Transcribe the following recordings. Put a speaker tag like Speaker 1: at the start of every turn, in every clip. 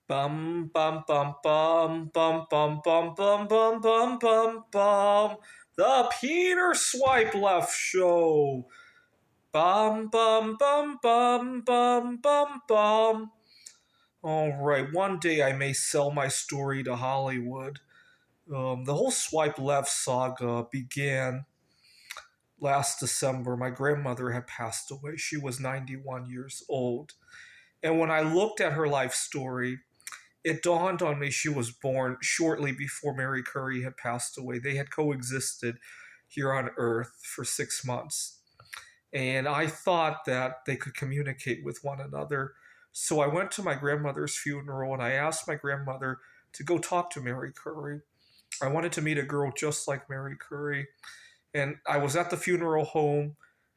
Speaker 1: Bum bum bum bum bum bum bum bum bum bum bum bum. The Peter Swipe Left Show. Bum bum bum bum bum bum bum. All right, one day I may sell my story to Hollywood. The whole Swipe Left saga began last December. My grandmother had passed away. She was 91 years old. And when I looked at her life story, it dawned on me she was born shortly before Mary Curry had passed away. They had coexisted here on Earth for 6 months. And I thought that they could communicate with one another. So I went to my grandmother's funeral and I asked my grandmother to go talk to Mary Curry. I wanted to meet a girl just like Mary Curry. And I was at the funeral home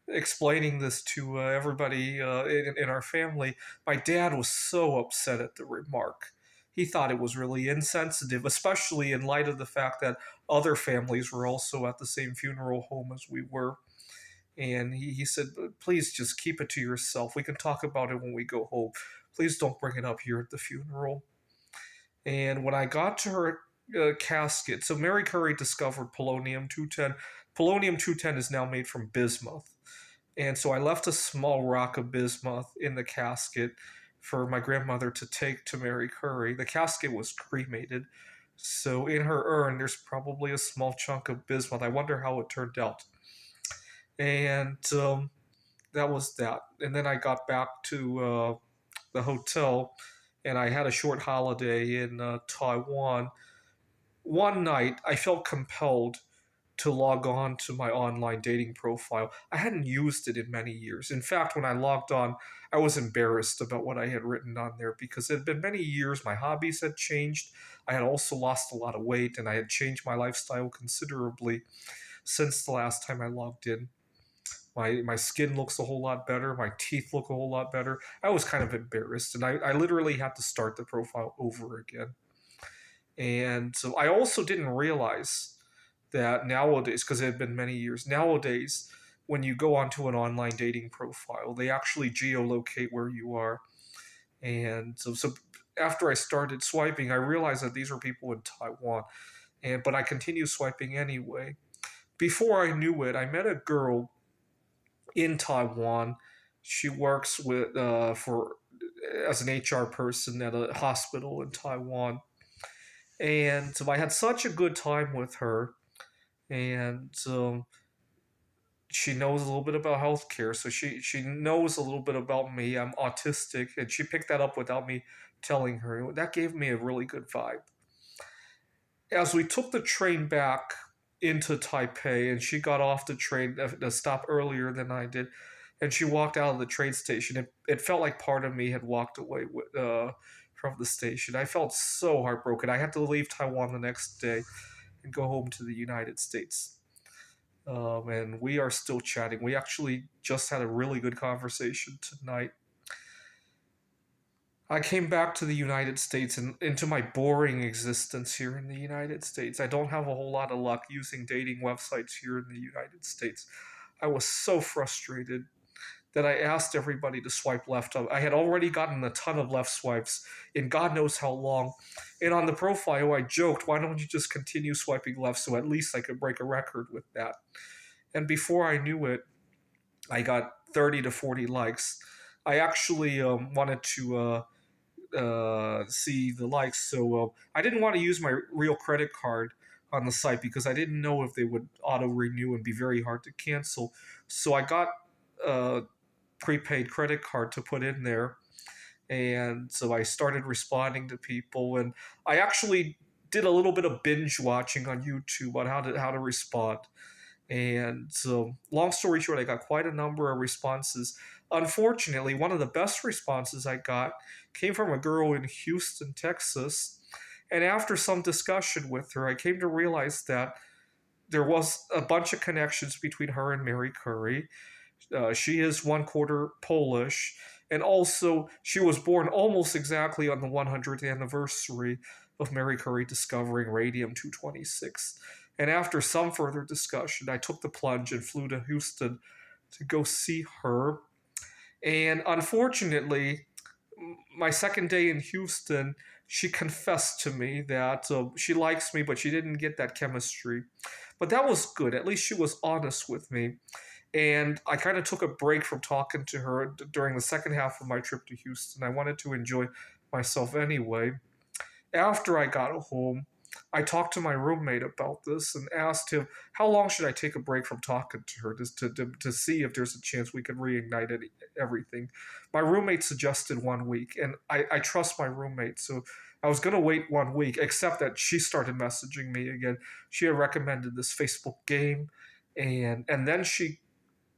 Speaker 1: explaining this to everybody in our family. My dad was so upset at the remark. He thought it was really insensitive, especially in light of the fact that other families were also at the same funeral home as we were. And he said, please just keep it to yourself. We can talk about it when we go home. Please don't bring it up here at the funeral. And when I got to her casket, so Mary Curry discovered polonium 210. Polonium 210 is now made from bismuth. And so I left a small rock of bismuth in the casket for my grandmother to take to Mary Curry. The casket was cremated. So in her urn, there's probably a small chunk of bismuth. I wonder how it turned out. And that was that. And then I got back to the hotel and I had a short holiday in Taiwan. One night, I felt compelled to log on to my online dating profile. I hadn't used it in many years. In fact, when I logged on, I was embarrassed about what I had written on there because it had been many years. My hobbies had changed. I had also lost a lot of weight and I had changed my lifestyle considerably since the last time I logged in. My skin looks a whole lot better. My teeth look a whole lot better. I was kind of embarrassed, and I literally had to start the profile over again. And so I also didn't realize that nowadays, because it had been many years, nowadays, when you go onto an online dating profile, they actually geolocate where you are. And so after I started swiping, I realized that these were people in Taiwan. But I continued swiping anyway. Before I knew it, I met a girl in Taiwan. She works with for as an HR person at a hospital in Taiwan, and so I had such a good time with her. And she knows a little bit about healthcare, so she knows a little bit about me. I'm autistic, and she picked that up without me telling her. That gave me a really good vibe. As we took the train back into Taipei, and she got off the train, a stop earlier than I did, and she walked out of the train station. It felt like part of me had walked away from the station. I felt so heartbroken. I had to leave Taiwan the next day and go home to the United States. And we are still chatting. We actually just had a really good conversation tonight. I came back to the United States and into my boring existence here in the United States. I don't have a whole lot of luck using dating websites here in the United States. I was so frustrated that I asked everybody to swipe left. I had already gotten a ton of left swipes in God knows how long. And on the profile, I joked, why don't you just continue swiping left so at least I could break a record with that? And before I knew it, I got 30 to 40 likes. I actually wanted to see the likes. So I didn't want to use my real credit card on the site because I didn't know if they would auto renew and be very hard to cancel. So I got a prepaid credit card to put in there. And so I started responding to people, and I actually did a little bit of binge watching on YouTube on how to respond. And so, long story short, I got quite a number of responses. Unfortunately, one of the best responses I got came from a girl in Houston, Texas. And after some discussion with her, I came to realize that there was a bunch of connections between her and Mary Curry. She is one quarter Polish, and also she was born almost exactly on the 100th anniversary of Mary Curry discovering radium 226. And after some further discussion, I took the plunge and flew to Houston to go see her. And unfortunately, my second day in Houston, she confessed to me that she likes me, but she didn't get that chemistry. But that was good. At least she was honest with me. And I kind of took a break from talking to her during the second half of my trip to Houston. I wanted to enjoy myself anyway. After I got home, I talked to my roommate about this and asked him how long should I take a break from talking to her to see if there's a chance we could reignite everything. My roommate suggested 1 week, and I trust my roommate, so I was going to wait 1 week, except that she started messaging me again. She had recommended this Facebook game, and then she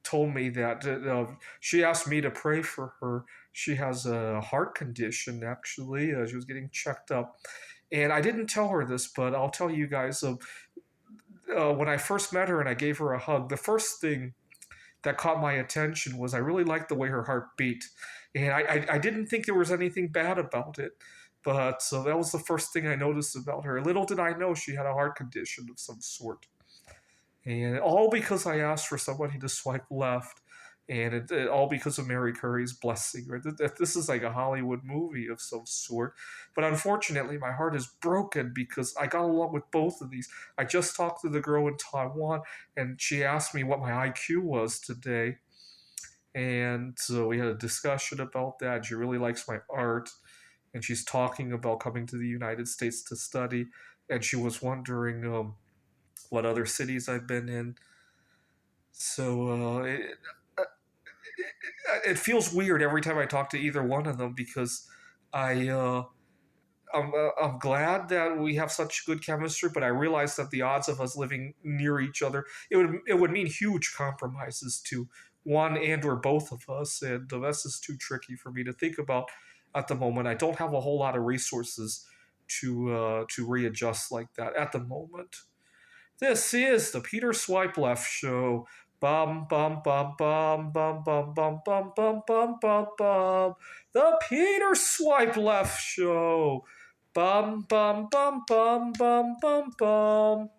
Speaker 1: told me that she asked me to pray for her. She has a heart condition, actually. She was getting checked up. And I didn't tell her this, but I'll tell you guys when I first met her and I gave her a hug, the first thing that caught my attention was I really liked the way her heart beat. And I didn't think there was anything bad about it. But so that was the first thing I noticed about her. Little did I know she had a heart condition of some sort. And all because I asked for somebody to swipe left, and all because of Mary Curry's blessing. Right? This is like a Hollywood movie of some sort. But unfortunately, my heart is broken because I got along with both of these. I just talked to the girl in Taiwan, and she asked me what my IQ was today. And so we had a discussion about that. She really likes my art, and she's talking about coming to the United States to study. And she was wondering what other cities I've been in. So it feels weird every time I talk to either one of them because I I'm glad that we have such good chemistry, but I realize that the odds of us living near each other it would mean huge compromises to one and or both of us, and this is too tricky for me to think about at the moment. I don't have a whole lot of resources to readjust like that at the moment. This is the Peter Swipe Left Show. Bum bum bum bum bum bum bum bum bum bum bum bum. The Peter Swipe Left Show. Bum bum bum bum bum bum bum.